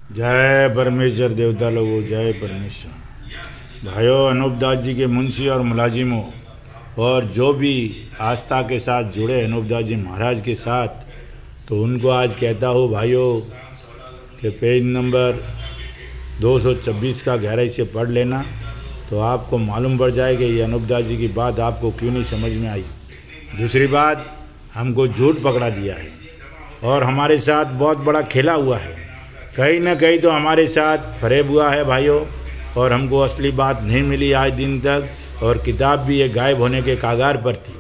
जय परमेश्वर देवता लोगों, जय परमेश्वर। भाइयों, अनूप दास जी के मुंशी और मुलाजिमों और जो भी आस्था के साथ जुड़े अनूप दास जी महाराज के साथ, तो उनको आज कहता हूँ भाइयों कि पेज नंबर 226 का गहराई से पढ़ लेना, तो आपको मालूम पड़ जाएगा ये अनूप दास जी की बात आपको क्यों नहीं समझ में आई। दूसरी बात, हमको झूठ पकड़ा दिया है और हमारे साथ बहुत बड़ा खेला हुआ है। कहीं ना कहीं तो हमारे साथ फरेब हुआ है भाइयों, और हमको असली बात नहीं मिली आज दिन तक, और किताब भी ये गायब होने के कागार पर थी,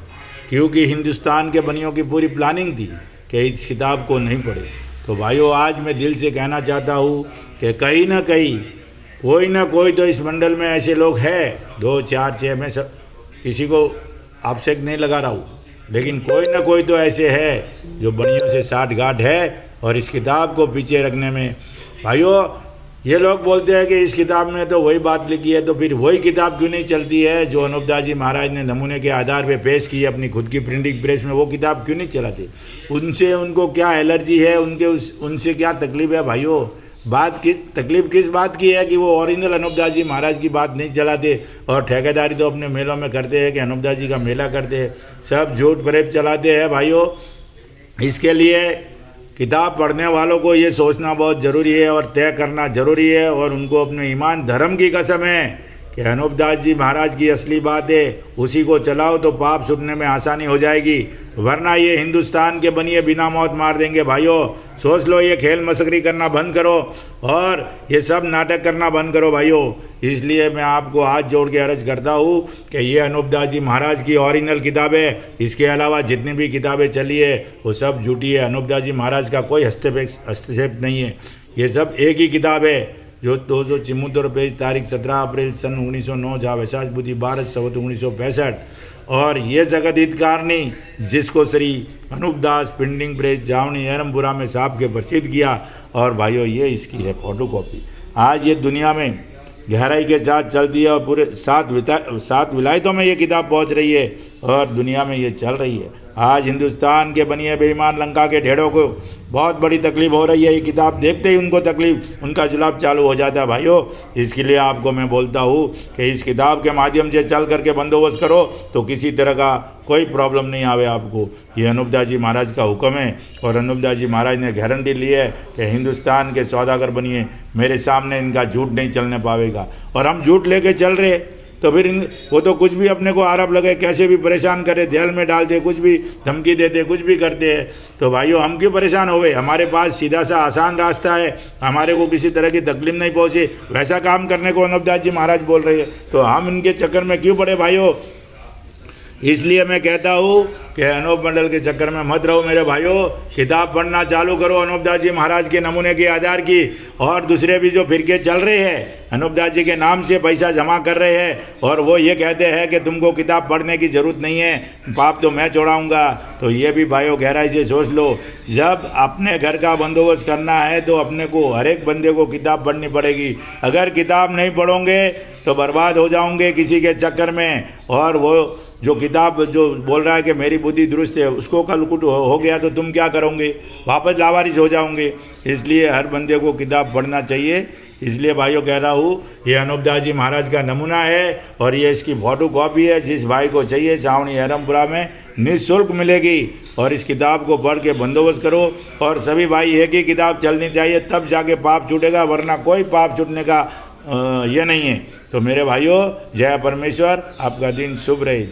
क्योंकि हिंदुस्तान के बनियों की पूरी प्लानिंग थी कि इस किताब को नहीं पढ़े। तो भाइयों, आज मैं दिल से कहना चाहता हूँ कि कहीं ना कोई तो इस मंडल में ऐसे लोग हैं, 2 4 6 में सब किसी को आक्षेप नहीं लगा रहा हूँ, लेकिन कोई ना कोई तो ऐसे है जो बनियों से साठ गांठ है और इस किताब को पीछे रखने में। भाइयों, ये लोग बोलते हैं कि इस किताब में तो वही बात लिखी है, तो फिर वही किताब क्यों नहीं चलती है जो अनूप दास जी महाराज ने नमूने के आधार पे पेश की अपनी खुद की प्रिंटिंग प्रेस में? वो किताब क्यों नहीं चलाते? उनको क्या एलर्जी है, उनसे क्या तकलीफ है? भाइयों, तकलीफ किस बात की है कि वो ओरिजिनल अनूप दास जी महाराज की बात नहीं चलाते, और ठेकेदारी तो अपने मेलों में करते हैं कि अनूप दास जी का मेला करते हैं, सब झूठ फरेब चलाते हैं। भाइयों, इसके लिए किताब पढ़ने वालों को ये सोचना बहुत ज़रूरी है और तय करना ज़रूरी है, और उनको अपने ईमान धर्म की कसम है कि अनूप दास जी महाराज की असली बात है, उसी को चलाओ तो पाप छूटने में आसानी हो जाएगी, वरना ये हिंदुस्तान के बनिए बिना मौत मार देंगे। भाइयों, सोच लो, ये खेल मस्करी करना बंद करो और ये सब नाटक करना बंद करो भाइयों। इसलिए मैं आपको हाथ जोड़ के अर्ज करता हूँ कि ये अनूप दास जी महाराज की ओरिजिनल किताब है, इसके अलावा जितनी भी किताबें चली है वो सब झूठी है। अनूप दास जी महाराज का कोई हस्तक्षेप नहीं है, ये सब एक ही किताब है जो 274 पेज, तारीख 17 अप्रैल सन 1909, जहाँ वैशाख बुद्धि 12 संवत 1965, और ये जगत हितकारणी जिसको श्री अनूप दास प्रिंटिंग प्रेस जावनी एरमपुरा में साहब के प्रसिद्ध किया। और भाइयों, ये इसकी है फोटो कॉपी। आज ये दुनिया में गहराई के साथ चलती है और पूरे 7 विलायतों में ये किताब पहुंच रही है और दुनिया में ये चल रही है। आज हिंदुस्तान के बनिए बेईमान लंका के ढेड़ों को बहुत बड़ी तकलीफ हो रही है। ये किताब देखते ही उनको तकलीफ, उनका जुलाब चालू हो जाता है। भाइयों, इसके लिए आपको मैं बोलता हूँ कि इस किताब के माध्यम से चल करके बंदोबस्त करो तो किसी तरह का कोई प्रॉब्लम नहीं आवे आपको। ये अनूप दास जी महाराज का हुक्म है, और अनूप दास जी महाराज ने गारंटी ली है कि हिंदुस्तान के सौदागर बनिए मेरे सामने इनका झूठ नहीं चलने पावेगा। और हम झूठ लेके चल रहे तो फिर वो तो कुछ भी अपने को आरोप लगे, कैसे भी परेशान करे, जेल में डाल दे, कुछ भी धमकी देते, कुछ भी करते हैं। तो भाइयों, हम क्यों परेशान हो गए? हमारे पास सीधा सा आसान रास्ता है, हमारे को किसी तरह की तकलीफ नहीं पहुँचे, वैसा काम करने को अनूप दास जी महाराज बोल रहे हैं, तो हम इनके चक्कर में क्यों पड़े भाइयों? इसलिए मैं कहता हूँ कि अनूप मंडल के चक्कर में मत रहो मेरे भाइयों। किताब पढ़ना चालू करो अनूप दास जी महाराज के नमूने के आधार की। और दूसरे भी जो फिरके चल रहे हैं अनूप दास जी के नाम से पैसा जमा कर रहे हैं, और वो ये कहते हैं कि तुमको किताब पढ़ने की ज़रूरत नहीं है, पाप तो मैं छोड़ाऊँगा, तो ये भी भाइयों गहराई से सोच लो। जब अपने घर का बंदोबस्त करना है तो अपने को हर एक बंदे को किताब पढ़नी पड़ेगी। अगर किताब नहीं पढ़ोगे तो बर्बाद हो जाओगे किसी के चक्कर में। और वो जो किताब जो बोल रहा है कि मेरी बुद्धि दुरुस्त है, उसको कल कुछ हो गया तो तुम क्या करोगे? वापस लावारिस हो जाओगे। इसलिए हर बंदे को किताब पढ़ना चाहिए। इसलिए भाइयों कह रहा हूँ, ये अनूप दास जी महाराज का नमूना है और ये इसकी फोटो कॉपी है। जिस भाई को चाहिए छावनी एरमपुरा में निःशुल्क मिलेगी, और इस किताब को पढ़ के बंदोबस्त करो। और सभी भाई एक ही किताब चलनी चाहिए, तब जाके पाप छूटेगा, वरना कोई पाप छूटने का ये नहीं है। तो मेरे भाइयों, जय परमेश्वर, आपका दिन शुभ रहे।